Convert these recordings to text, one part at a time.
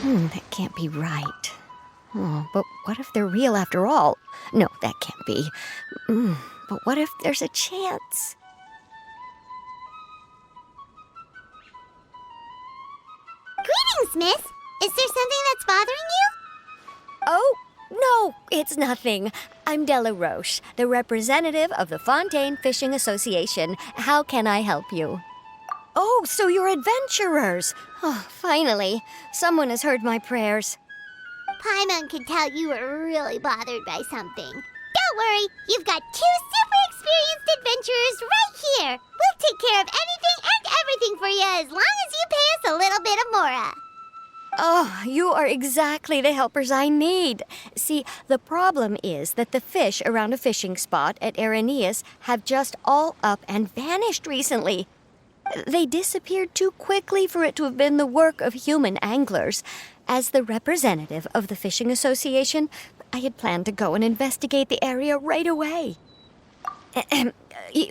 That can't be right. Oh, but what if they're real after all? No, that can't be. But what if there's a chance? Greetings, miss. Is there something that's bothering you? Oh, no, it's nothing. I'm Della Roche, the representative of the Fontaine Fishing Association. How can I help you? Oh, so you're adventurers. Oh, finally. Someone has heard my prayers. Paimon could tell you were really bothered by something. Don't worry, you've got 2 super experienced adventurers right here. We'll take care of anything and everything for you as long as you pay us a little bit of mora. Oh, you are exactly the helpers I need. See, the problem is that the fish around a fishing spot at Araneus have just all up and vanished recently. They disappeared too quickly for it to have been the work of human anglers. As the representative of the Fishing Association, I had planned to go and investigate the area right away.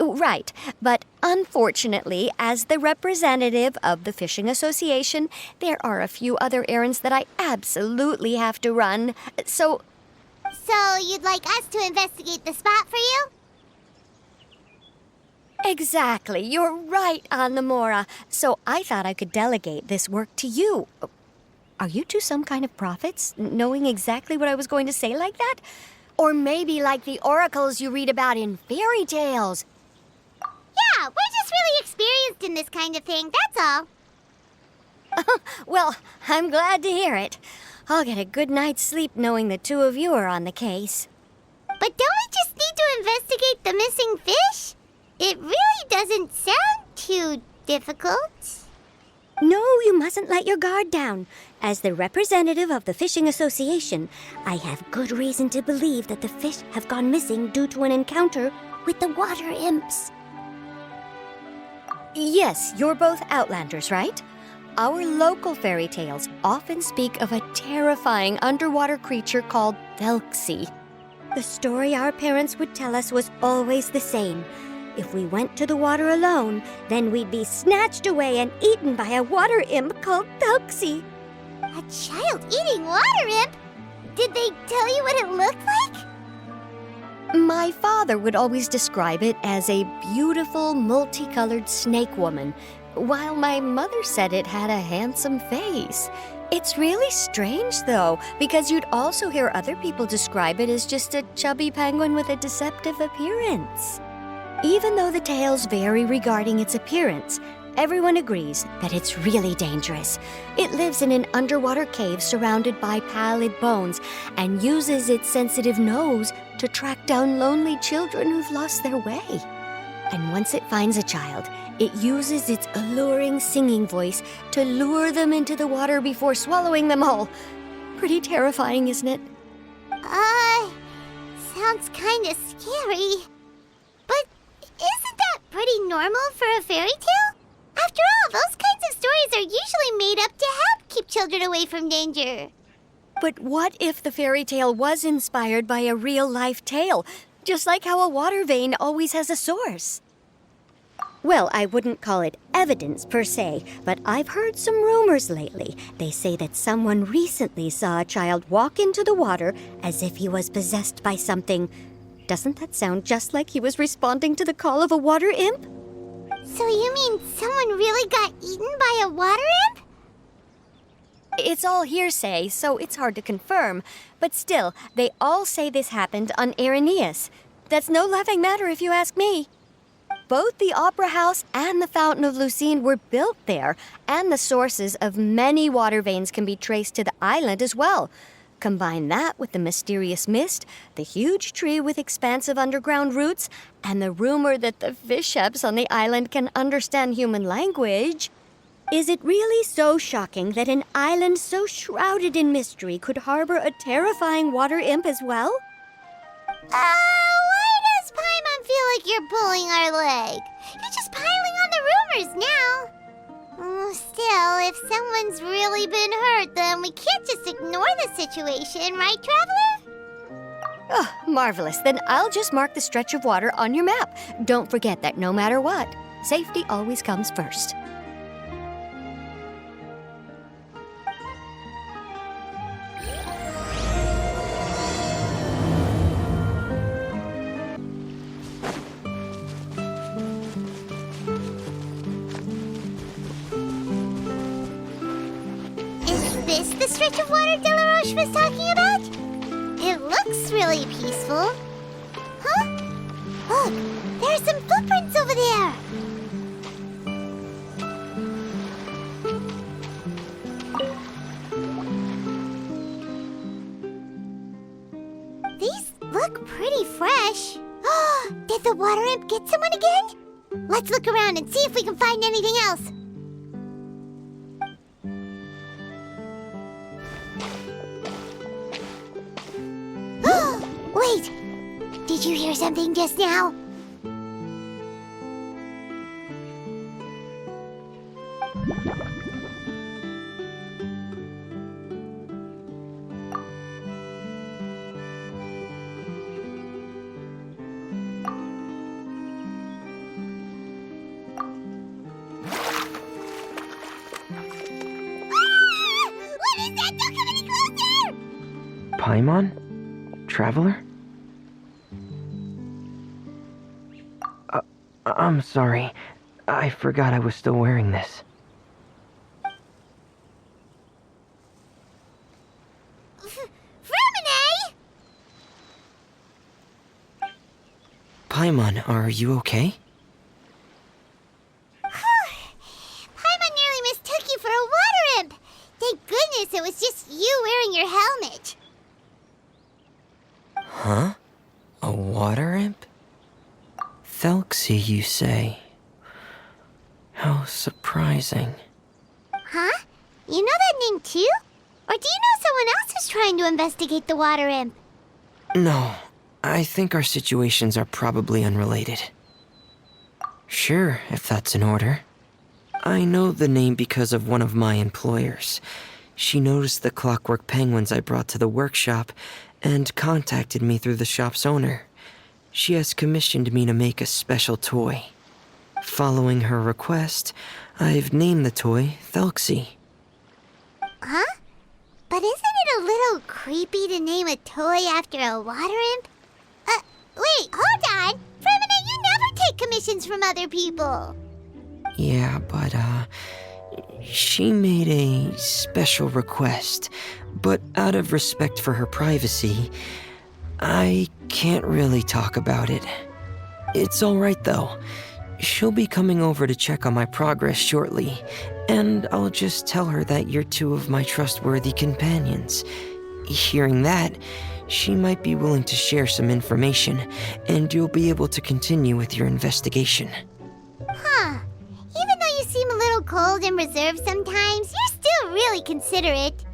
Right, but unfortunately, as the representative of the Fishing Association, there are a few other errands that I absolutely have to run. So you'd like us to investigate the spot for you? exactly, you're right on the Mora. So I thought I could delegate this work to you. Are you two some kind of prophets, knowing exactly what I was going to say like that? Or maybe like the oracles you read about in fairy tales. Yeah, we're just really experienced in this kind of thing, that's all. Well, I'm glad to hear it. I'll get a good night's sleep knowing the two of you are on the case. But don't we just need to investigate the missing fish? It really doesn't sound too difficult. No, you mustn't let your guard down. As the representative of the Fishing Association, I have good reason to believe that the fish have gone missing due to an encounter with the water imps. Yes, you're both Outlanders, right? Our local fairy tales often speak of a terrifying underwater creature called Thelxie. The story our parents would tell us was always the same. If we went to the water alone, then we'd be snatched away and eaten by a water imp called Thelxie. A child-eating water imp? Did they tell you what it looked like? My father would always describe it as a beautiful, multicolored snake woman, while my mother said it had a handsome face. It's really strange, though, because you'd also hear other people describe it as just a chubby penguin with a deceptive appearance. Even though the tales vary regarding its appearance, everyone agrees that it's really dangerous. It lives in an underwater cave surrounded by pallid bones and uses its sensitive nose to track down lonely children who've lost their way. And once it finds a child, it uses its alluring singing voice to lure them into the water before swallowing them all. Pretty terrifying, isn't it? Sounds kinda scary. But isn't that pretty normal for a fairy tale? After all, those kinds of stories are usually made up to help keep children away from danger. But what if the fairy tale was inspired by a real-life tale, just like how a water vein always has a source? Well, I wouldn't call it evidence per se, but I've heard some rumors lately. They say that someone recently saw a child walk into the water as if he was possessed by something. Doesn't that sound just like he was responding to the call of a water imp? So you mean someone really got eaten by a water imp? It's all hearsay, so it's hard to confirm. But still, they all say this happened on Araneus. That's no laughing matter if you ask me. Both the Opera House and the Fountain of Lucine were built there, and the sources of many water veins can be traced to the island as well. Combine that with the mysterious mist, the huge tree with expansive underground roots, and the rumor that the fish-heps on the island can understand human language. Is it really so shocking that an island so shrouded in mystery could harbor a terrifying water imp as well? Why does Paimon feel like you're pulling our leg? You're just piling on the rumors now. Still, if someone's really been hurt, then we can't just ignore the situation, right, Traveler? Oh, marvelous. Then I'll just mark the stretch of water on your map. Don't forget that no matter what, safety always comes first. this the stretch of water Delaroche was talking about? It looks really peaceful. Huh? Look, there are some footprints over there. These look pretty fresh. Did the water imp get someone again? Let's look around and see if we can find anything else. Wait! Did you hear something just now? What is that? Don't come any closer! Paimon? Traveler? I'm sorry. I forgot I was still wearing this. Fremine! Paimon, are you okay? Paimon nearly mistook you for a water imp. Thank goodness it was just you wearing your helmet. Huh? A water imp? Thelxie, you say? How surprising. Huh? You know that name too? Or do you know someone else is trying to investigate the water imp? No, I think our situations are probably unrelated. Sure, if that's in order. I know the name because of one of my employers. She noticed the clockwork penguins I brought to the workshop and contacted me through the shop's owner. She has commissioned me to make a special toy. Following her request, I've named the toy Thelxie. Huh? But isn't it a little creepy to name a toy after a water imp? Wait, hold on! Fremine, you never take commissions from other people! Yeah, but, she made a special request, but out of respect for her privacy, I can't really talk about it. It's alright though. She'll be coming over to check on my progress shortly, and I'll just tell her that you're two of my trustworthy companions. Hearing that, she might be willing to share some information, and you'll be able to continue with your investigation. Huh. Even though you seem a little cold and reserved sometimes, you're still really considerate.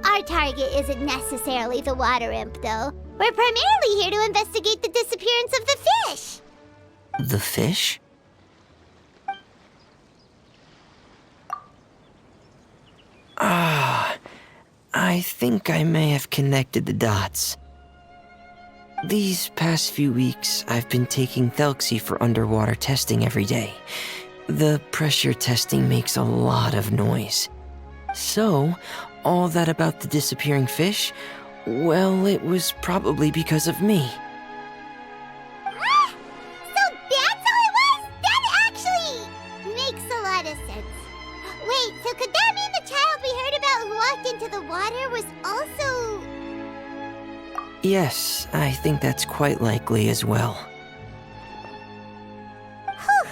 Our target isn't necessarily the water imp, though. We're primarily here to investigate the disappearance of the fish. The fish? I think I may have connected the dots. These past few weeks, I've been taking Thelxie for underwater testing every day. The pressure testing makes a lot of noise. So, all that about the disappearing fish, well, it was probably because of me. So that's all it was? That actually makes a lot of sense. Wait, so could that mean the child we heard about who walked into the water was also... Yes, I think that's quite likely as well. Whew.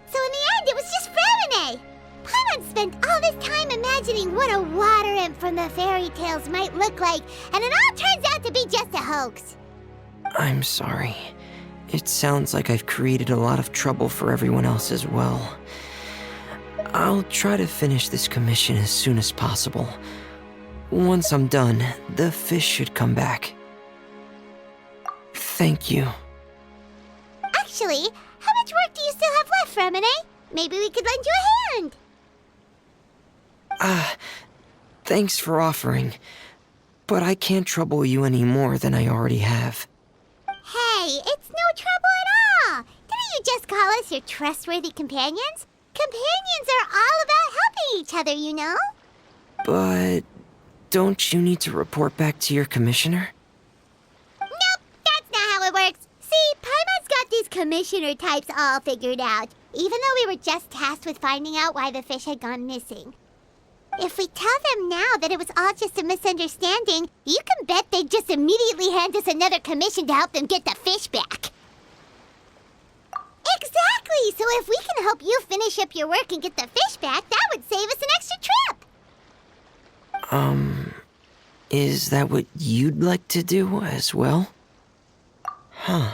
So in the end, it was just Fremine. Paimon spent all this time imagining what a water imp from the fairy tales might look like, and it all turns out to be just a hoax. I'm sorry. It sounds like I've created a lot of trouble for everyone else as well. I'll try to finish this commission as soon as possible. Once I'm done, the fish should come back. Thank you. Actually, how much work do you still have left, Fremine? Maybe we could lend you a hand. Thanks for offering, but I can't trouble you any more than I already have. Hey, it's no trouble at all. Didn't you just call us your trustworthy companions? Companions are all about helping each other, you know? But don't you need to report back to your commissioner? Nope, that's not how it works. See, Paimon's got these commissioner types all figured out, even though we were just tasked with finding out why the fish had gone missing. If we tell them now that it was all just a misunderstanding, you can bet they'd just immediately hand us another commission to help them get the fish back. Exactly! So if we can help you finish up your work and get the fish back, that would save us an extra trip! Is that what you'd like to do as well? Huh.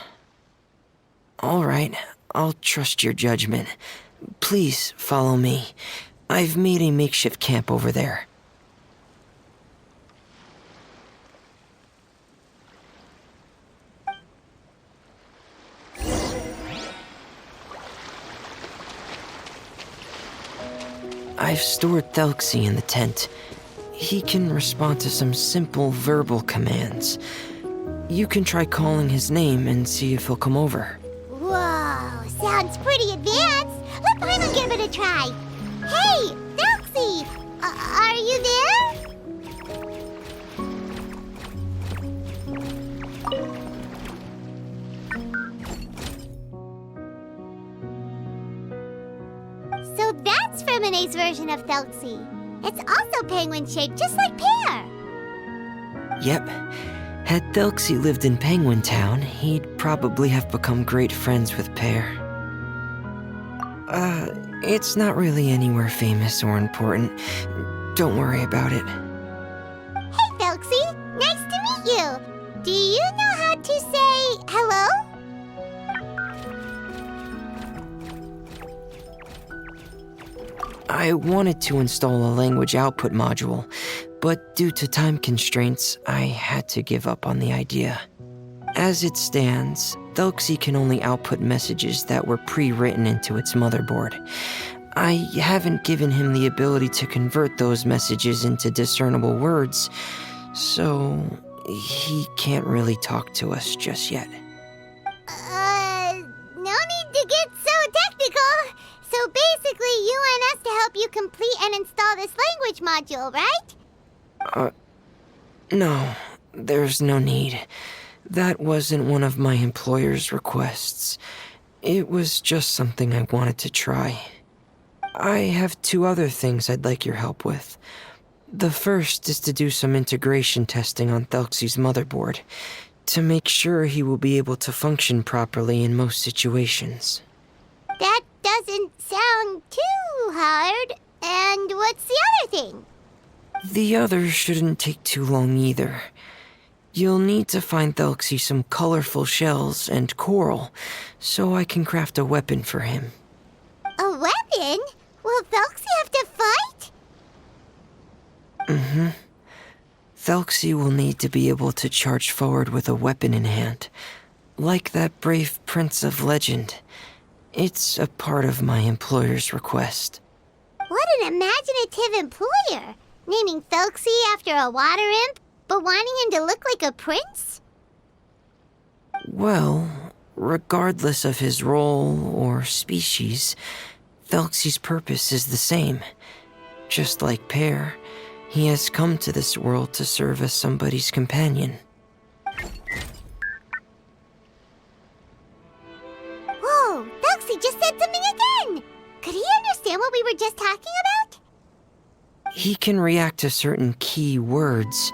All right, I'll trust your judgment. Please follow me. I've made a makeshift camp over there. I've stored Thelxie in the tent. He can respond to some simple verbal commands. You can try calling his name and see if he'll come over. Whoa, sounds pretty advanced. Let Paimon give it a try. Hey, Thelxie! Are you there? So that's Fremone's version of Thelxie. It's also penguin-shaped, just like Pear. Yep. Had Thelxie lived in Penguin Town, he'd probably have become great friends with Pear. It's not really anywhere famous or important. Don't worry about it. Hey, Thelxie! Nice to meet you! Do you know how to say hello? I wanted to install a language output module, but due to time constraints, I had to give up on the idea. As it stands, Thelxie can only output messages that were pre-written into its motherboard. I haven't given him the ability to convert those messages into discernible words, so he can't really talk to us just yet. No need to get so technical. So basically, you want us to help you complete and install this language module, right? No, there's no need. That wasn't one of my employer's requests. It was just something I wanted to try. I have 2 other things I'd like your help with. The first is to do some integration testing on Thelxie's motherboard, to make sure he will be able to function properly in most situations. That doesn't sound too hard. And what's the other thing? The other shouldn't take too long either. You'll need to find Thelxie some colorful shells and coral, so I can craft a weapon for him. A weapon? Will Thelxie have to fight? Mm-hmm. Thelxie will need to be able to charge forward with a weapon in hand, like that brave prince of legend. It's a part of my employer's request. What an imaginative employer! Naming Thelxie after a water imp, but wanting him to look like a prince? Well, regardless of his role or species, Thelxie's purpose is the same. Just like Pear, he has come to this world to serve as somebody's companion. Whoa, Thelxie just said something again! Could he understand what we were just talking about? He can react to certain key words,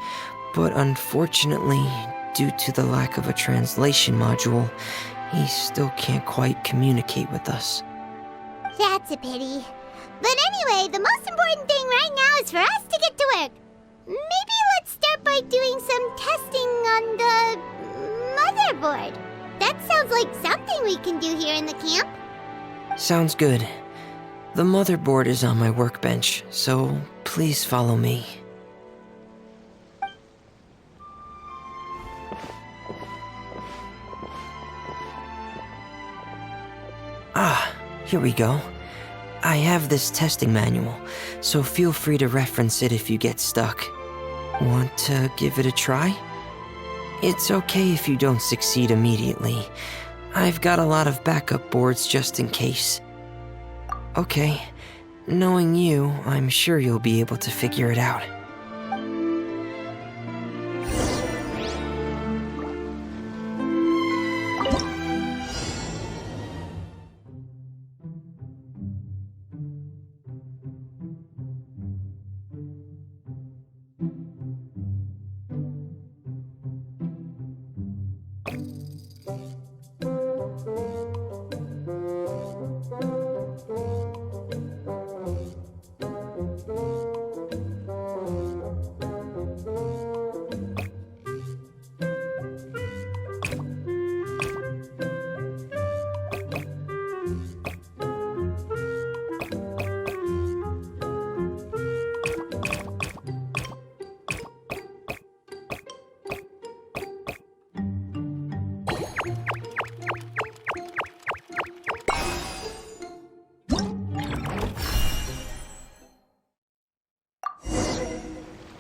but unfortunately, due to the lack of a translation module, he still can't quite communicate with us. That's a pity. But anyway, the most important thing right now is for us to get to work. Maybe let's start by doing some testing on the motherboard. That sounds like something we can do here in the camp. Sounds good. The motherboard is on my workbench, so please follow me. Ah, here we go. I have this testing manual, so feel free to reference it if you get stuck. Want to give it a try? It's okay if you don't succeed immediately. I've got a lot of backup boards just in case. Okay, knowing you, I'm sure you'll be able to figure it out.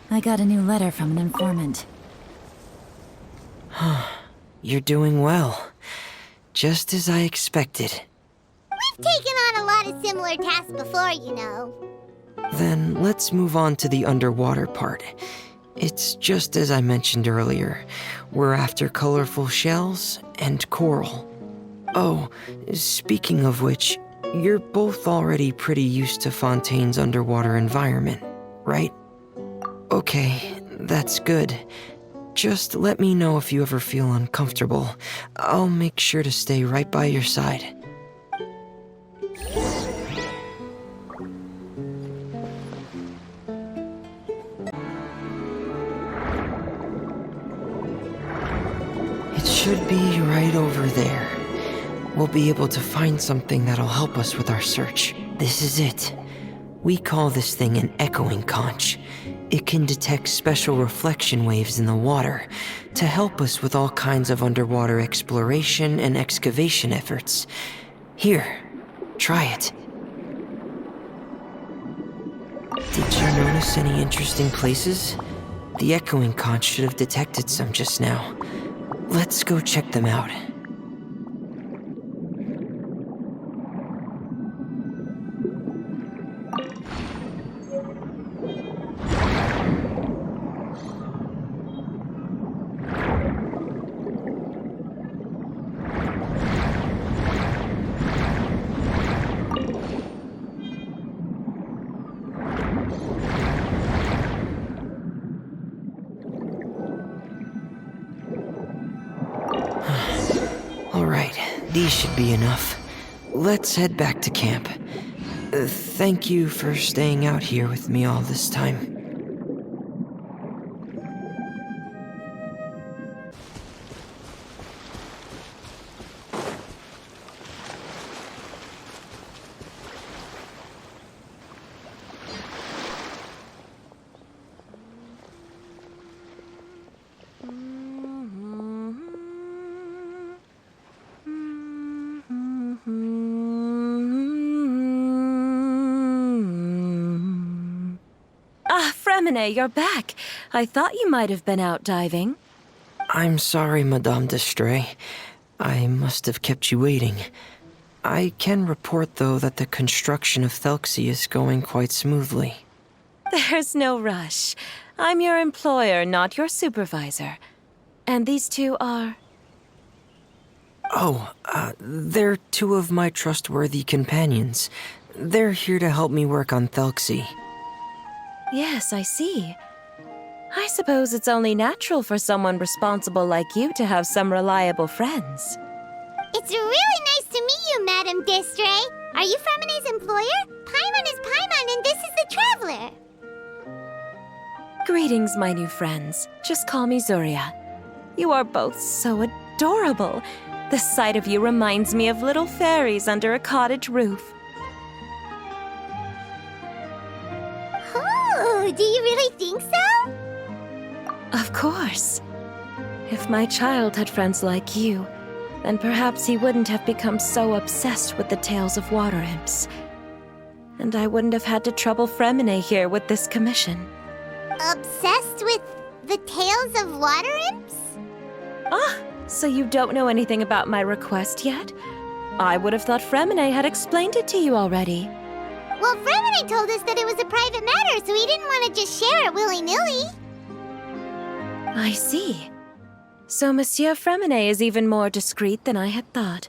I got a new letter from an informant. You're doing well. Just as I expected. We've taken on a lot of similar tasks before, you know. Then let's move on to the underwater part. It's just as I mentioned earlier. We're after colorful shells and coral. Oh, speaking of which, you're both already pretty used to Fontaine's underwater environment, right? Okay, that's good. Just let me know if you ever feel uncomfortable. I'll make sure to stay right by your side. It should be right over there. We'll be able to find something that'll help us with our search. This is it. We call this thing an echoing conch. It can detect special reflection waves in the water to help us with all kinds of underwater exploration and excavation efforts. Here, try it. Did you notice any interesting places? The echoing conch should have detected some just now. Let's go check them out. Alright, these should be enough. Let's head back to camp. Thank you for staying out here with me all this time. Fremine, you're back. I thought you might have been out diving. I'm sorry, Madame d'Estray. I must have kept you waiting. I can report, though, that the construction of Thelxie is going quite smoothly. There's no rush. I'm your employer, not your supervisor. And these two are... Oh, they're two of my trustworthy companions. They're here to help me work on Thelxie. Yes, I see. I suppose it's only natural for someone responsible like you to have some reliable friends. It's really nice to meet you, Madame d'Estray. Are you Fremine's employer? Paimon is Paimon, and this is the Traveler. Greetings, my new friends. Just call me Zuria. You are both so adorable. The sight of you reminds me of little fairies under a cottage roof. Oh, do you really think so? Of course. If my child had friends like you, then perhaps he wouldn't have become so obsessed with the tales of water imps. And I wouldn't have had to trouble Fremine here with this commission. Obsessed with the tales of water imps? Ah, so you don't know anything about my request yet? I would have thought Fremine had explained it to you already. Well, Fremine told us that it was a private matter, so he didn't want to just share it willy-nilly. I see. So Monsieur Fremine is even more discreet than I had thought.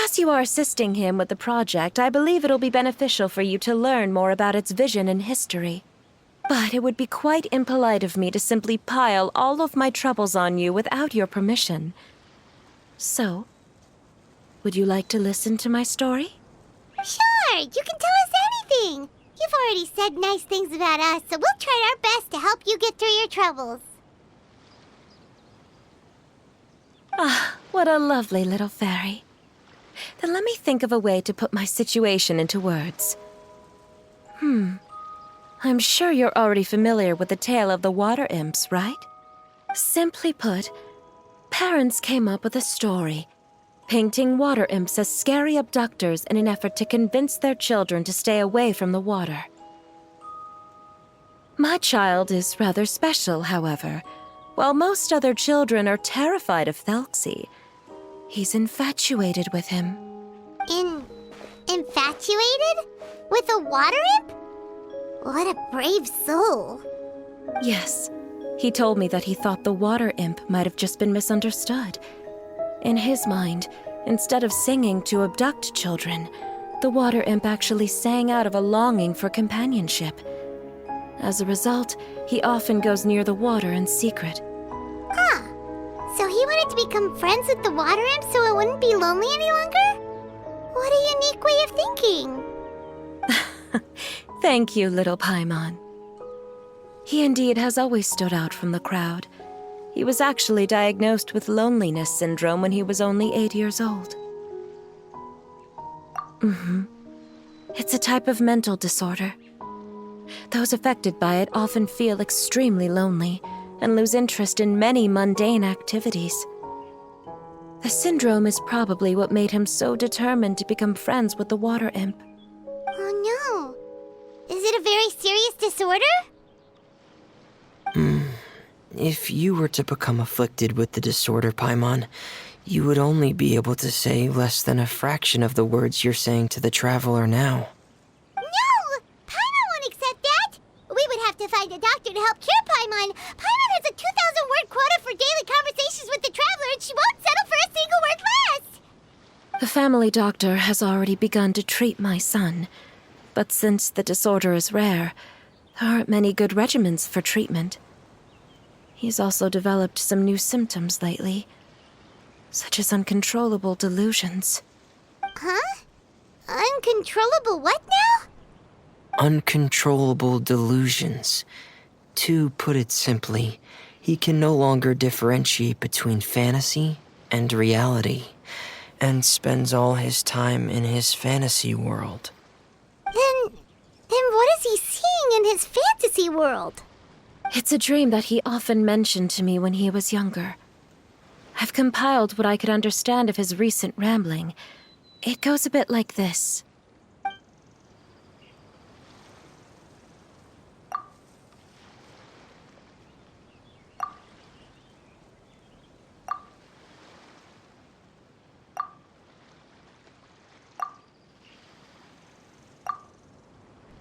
As you are assisting him with the project, I believe it'll be beneficial for you to learn more about its vision and history. But it would be quite impolite of me to simply pile all of my troubles on you without your permission. So, would you like to listen to my story? Sure, you can tell us anything. You've already said nice things about us, so we'll try our best to help you get through your troubles. Ah, what a lovely little fairy. Then let me think of a way to put my situation into words. I'm sure you're already familiar with the tale of the water imps, right? Simply put, parents came up with a story, painting water imps as scary abductors in an effort to convince their children to stay away from the water. My child is rather special, however. While most other children are terrified of Thelxie, he's infatuated with him. Infatuated? With a water imp? What a brave soul. Yes, he told me that he thought the water imp might have just been misunderstood. In his mind, instead of singing to abduct children, the water imp actually sang out of a longing for companionship. As a result, he often goes near the water in secret. Huh. So he wanted to become friends with the water imp so it wouldn't be lonely any longer? What a unique way of thinking. Thank you, little Paimon. He indeed has always stood out from the crowd. He was actually diagnosed with loneliness syndrome when he was only 8 years old. It's a type of mental disorder. Those affected by it often feel extremely lonely and lose interest in many mundane activities. The syndrome is probably what made him so determined to become friends with the water imp. Oh no. Is it a very serious disorder? If you were to become afflicted with the disorder, Paimon, you would only be able to say less than a fraction of the words you're saying to the traveler now. No! Paimon won't accept that! We would have to find a doctor to help cure Paimon. Paimon has a 2,000-word quota for daily conversations with the traveler, and she won't settle for a single word less! The family doctor has already begun to treat my son, but since the disorder is rare, there aren't many good regimens for treatment. He's also developed some new symptoms lately, such as uncontrollable delusions. Huh? Uncontrollable what now? Uncontrollable delusions. To put it simply, he can no longer differentiate between fantasy and reality, and spends all his time in his fantasy world. Then what is he seeing in his fantasy world? It's a dream that he often mentioned to me when he was younger. I've compiled what I could understand of his recent rambling. It goes a bit like this.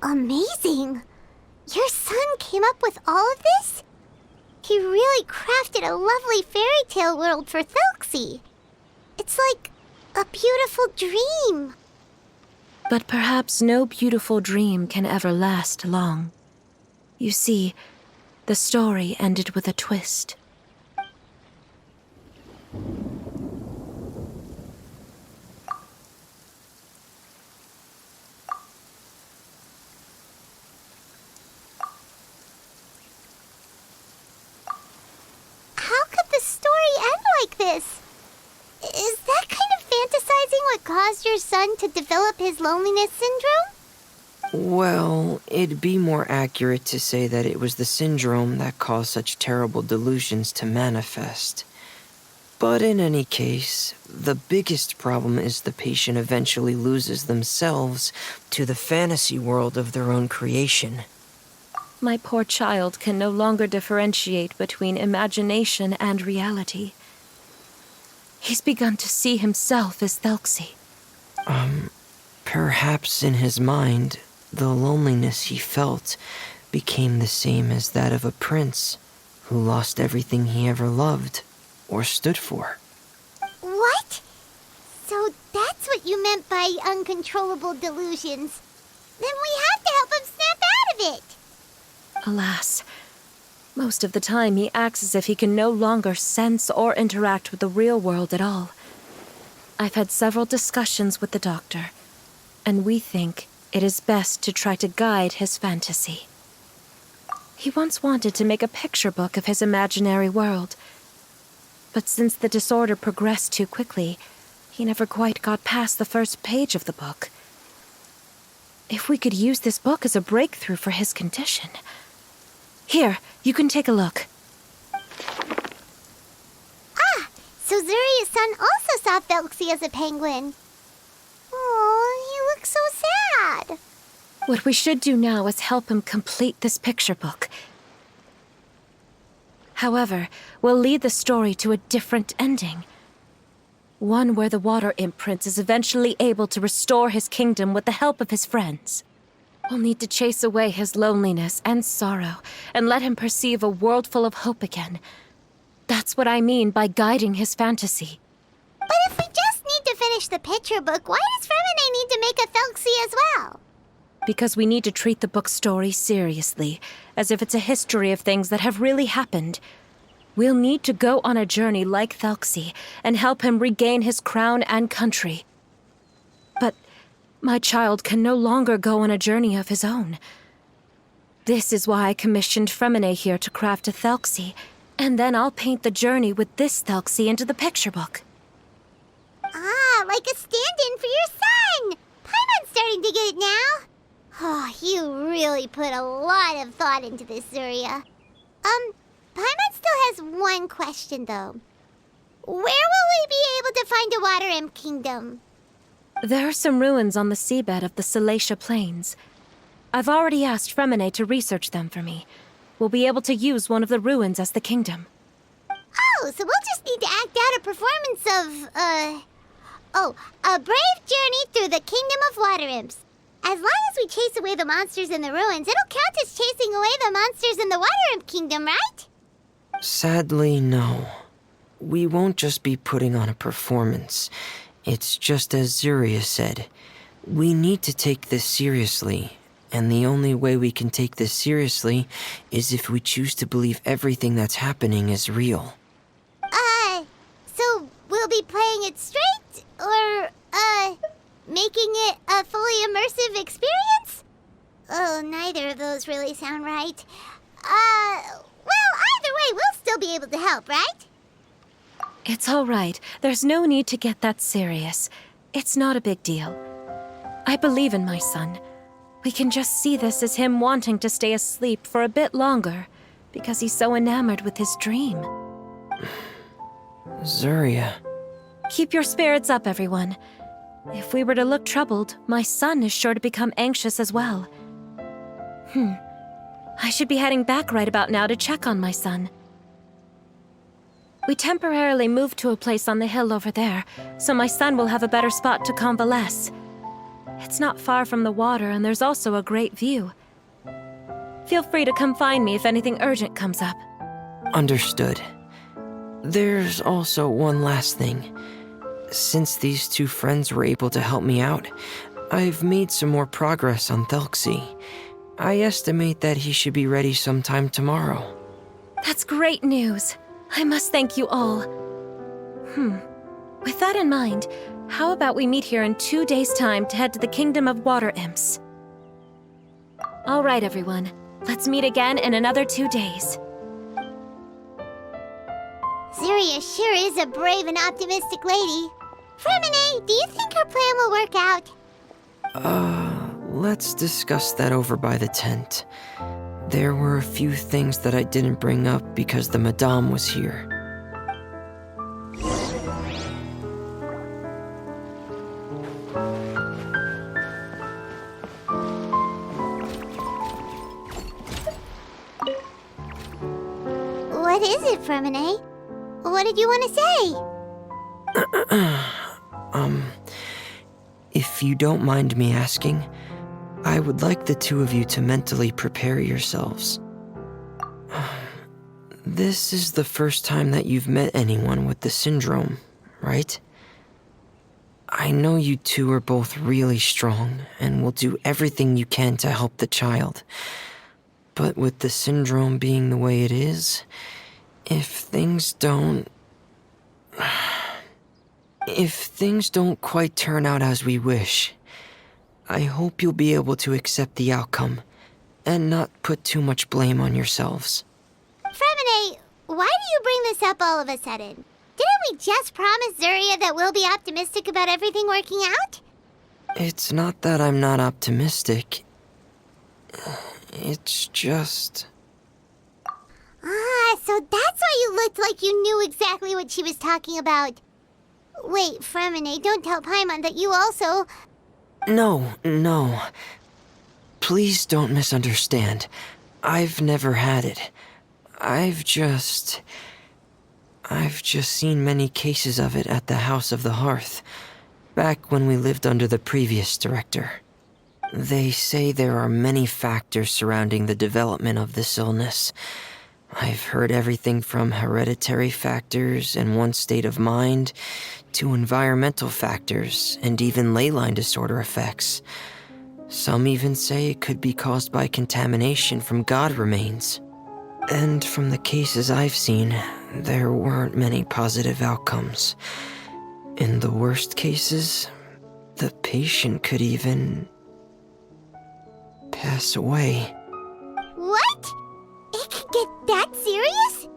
Amazing! Your son came up with all of this? He really crafted a lovely fairy tale world for Thelxie. It's like a beautiful dream. But perhaps no beautiful dream can ever last long. You see, the story ended with a twist. How could the story end like this? Is that kind of fantasizing what caused your son to develop his loneliness syndrome? Well, it'd be more accurate to say that it was the syndrome that caused such terrible delusions to manifest. But in any case, the biggest problem is the patient eventually loses themselves to the fantasy world of their own creation. My poor child can no longer differentiate between imagination and reality. He's begun to see himself as Thelxie. Perhaps in his mind, the loneliness he felt became the same as that of a prince who lost everything he ever loved or stood for. What? So that's what you meant by uncontrollable delusions. Then we have to help him snap out of it. Alas, most of the time he acts as if he can no longer sense or interact with the real world at all. I've had several discussions with the doctor, and we think it is best to try to guide his fantasy. He once wanted to make a picture book of his imaginary world, but since the disorder progressed too quickly, he never quite got past the first page of the book. If we could use this book as a breakthrough for his condition... Here, you can take a look. Ah, so Zuria's son also saw Thelxie as a penguin. Oh, he looks so sad. What we should do now is help him complete this picture book. However, we'll lead the story to a different ending. One where the Water Imp Prince is eventually able to restore his kingdom with the help of his friends. We'll need to chase away his loneliness and sorrow and let him perceive a world full of hope again. That's what I mean by guiding his fantasy. But if we just need to finish the picture book, why does Fremine need to make a Thelxie as well? Because we need to treat the book's story seriously, as if it's a history of things that have really happened. We'll need to go on a journey like Thelxie and help him regain his crown and country. But my child can no longer go on a journey of his own. This is why I commissioned Fremine here to craft a Thelxie, and then I'll paint the journey with this Thelxie into the picture book. Ah, like a stand-in for your son! Paimon's starting to get it now. Oh, you really put a lot of thought into this, Zuria. Paimon still has one question, though. Where will we be able to find a Water Imp Kingdom? There are some ruins on the seabed of the Salacia Plains. I've already asked Fremine to research them for me. We'll be able to use one of the ruins as the kingdom. Oh, so we'll just need to act out a performance of, a brave journey through the Kingdom of Water Imps. As long as we chase away the monsters in the ruins, it'll count as chasing away the monsters in the Water Imp Kingdom, right? Sadly, no. We won't just be putting on a performance. It's just as Zuria said. We need to take this seriously. And the only way we can take this seriously is if we choose to believe everything that's happening is real. So we'll be playing it straight? Or, making it a fully immersive experience? Oh, neither of those really sound right. Well, either way, we'll still be able to help, right? It's all right. There's no need to get that serious. It's not a big deal. I believe in my son. We can just see this as him wanting to stay asleep for a bit longer, because he's so enamored with his dream. Zuria. Keep your spirits up, everyone. If we were to look troubled, my son is sure to become anxious as well. I should be heading back right about now to check on my son. We temporarily moved to a place on the hill over there, so my son will have a better spot to convalesce. It's not far from the water, and there's also a great view. Feel free to come find me if anything urgent comes up. Understood. There's also one last thing. Since these two friends were able to help me out, I've made some more progress on Thelxie. I estimate that he should be ready sometime tomorrow. That's great news. I must thank you all. With that in mind, how about we meet here in 2 days' time to head to the Kingdom of Water Imps? All right, everyone. Let's meet again in another 2 days. Zuria sure is a brave and optimistic lady. Fremine, do you think her plan will work out? Let's discuss that over by the tent. There were a few things that I didn't bring up because the Madame was here. What is it, Fremine? What did you want to say? If you don't mind me asking, I would like the two of you to mentally prepare yourselves. This is the first time that you've met anyone with the syndrome, right? I know you two are both really strong and will do everything you can to help the child. But with the syndrome being the way it is, if things don't quite turn out as we wish, I hope you'll be able to accept the outcome and not put too much blame on yourselves. Fremine, why do you bring this up all of a sudden? Didn't we just promise Zuria that we'll be optimistic about everything working out? It's not that I'm not optimistic. It's just... Ah, so that's why you looked like you knew exactly what she was talking about. Wait, Fremine, don't tell Paimon that you also... No. Please don't misunderstand. I've never had it. I've just seen many cases of it at the House of the Hearth, back when we lived under the previous director. They say there are many factors surrounding the development of this illness. I've heard everything from hereditary factors and one's state of mind, to environmental factors and even ley line disorder effects. Some even say it could be caused by contamination from god remains. And from the cases I've seen, there weren't many positive outcomes. In the worst cases, the patient could even pass away. What? It could get that serious?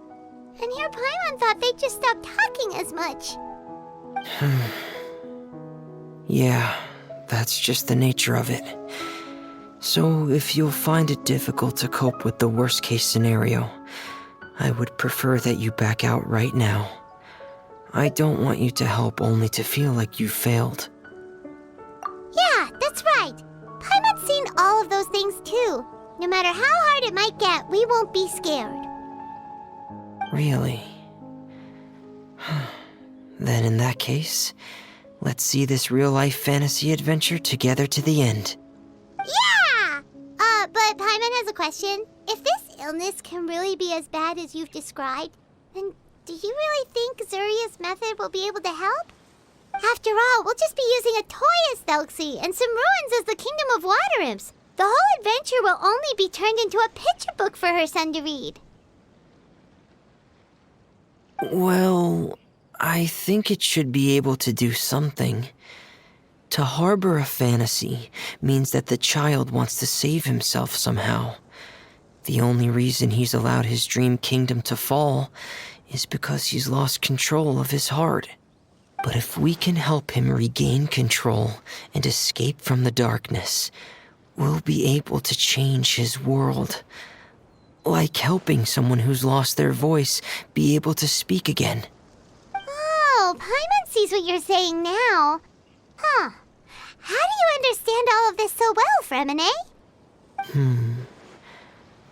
And here Paimon thought they'd just stop talking as much. Yeah, that's just the nature of it. So if you'll find it difficult to cope with the worst case scenario, I would prefer that you back out right now. I don't want you to help only to feel like you failed. Yeah, that's right. Paimon's seen all of those things too. No matter how hard it might get, we won't be scared. Really? Then in that case, let's see this real-life fantasy adventure together to the end. Yeah! But Paimon has a question. If this illness can really be as bad as you've described, then do you really think Zuria's method will be able to help? After all, we'll just be using a toy as Thelxie and some ruins as the Kingdom of Water Imps. The whole adventure will only be turned into a picture book for her son to read. Well, I think it should be able to do something. To harbor a fantasy means that the child wants to save himself somehow. The only reason he's allowed his dream kingdom to fall is because he's lost control of his heart. But if we can help him regain control and escape from the darkness, we'll be able to change his world. Like helping someone who's lost their voice be able to speak again. Oh, Paimon sees what you're saying now. Huh. How do you understand all of this so well, Fremine?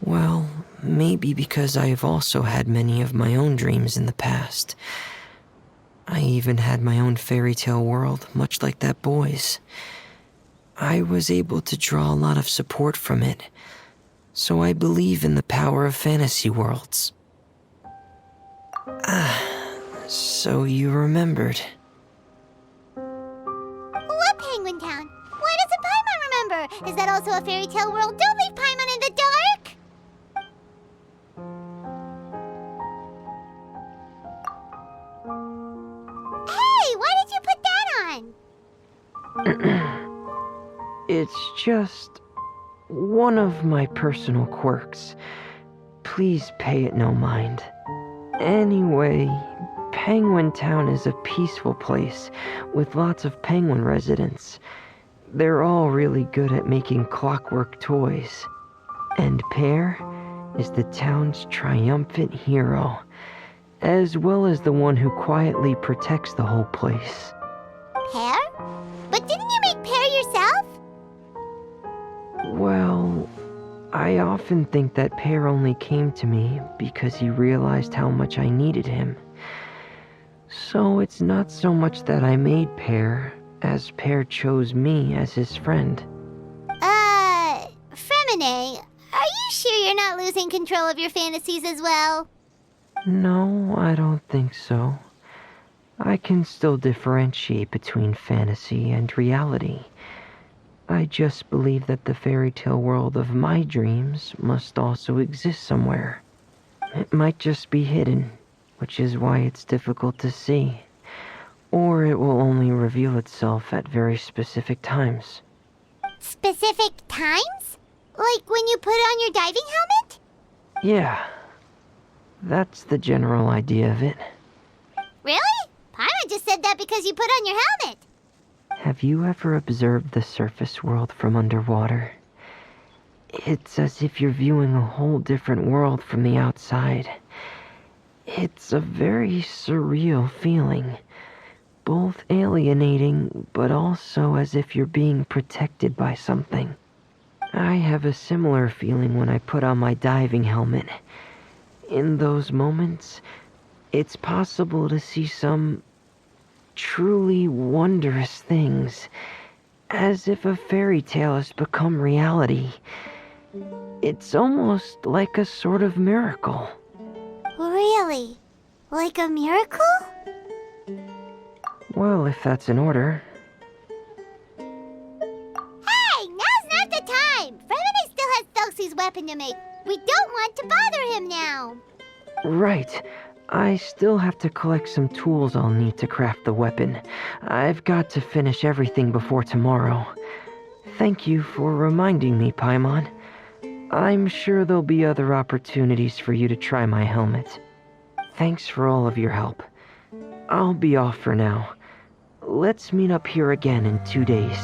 Well, maybe because I have also had many of my own dreams in the past. I even had my own fairy tale world, much like that boy's. I was able to draw a lot of support from it, so I believe in the power of fantasy worlds. So you remembered. What Penguin Town? Why doesn't Paimon remember? Is that also a fairy tale world? Don't leave Paimon in the dark! Hey, why did you put that on? It's just one of my personal quirks. Please pay it no mind. Anyway, Penguin Town is a peaceful place with lots of penguin residents. They're all really good at making clockwork toys. And Pear is the town's triumphant hero, as well as the one who quietly protects the whole place. Pear? But didn't you make Pear yourself? Well, I often think that Pear only came to me because he realized how much I needed him. So it's not so much that I made Pear, as Pear chose me as his friend. Fremine, are you sure you're not losing control of your fantasies as well? No, I don't think so. I can still differentiate between fantasy and reality. I just believe that the fairy tale world of my dreams must also exist somewhere. It might just be hidden, which is why it's difficult to see. Or it will only reveal itself at very specific times. Specific times? Like when you put on your diving helmet? Yeah, that's the general idea of it. Really? Paimon just said that because you put on your helmet. Have you ever observed the surface world from underwater? It's as if you're viewing a whole different world from the outside. It's a very surreal feeling. Both alienating, but also as if you're being protected by something. I have a similar feeling when I put on my diving helmet. In those moments, it's possible to see some truly wondrous things, as if a fairy tale has become reality. It's almost like a sort of miracle. Really? Like a miracle? Well, if that's in order. Hey, now's not the time! Remini still has Thelxie's weapon to make. We don't want to bother him now. Right. I still have to collect some tools I'll need to craft the weapon. I've got to finish everything before tomorrow. Thank you for reminding me, Paimon. I'm sure there'll be other opportunities for you to try my helmet. Thanks for all of your help. I'll be off for now. Let's meet up here again in 2 days.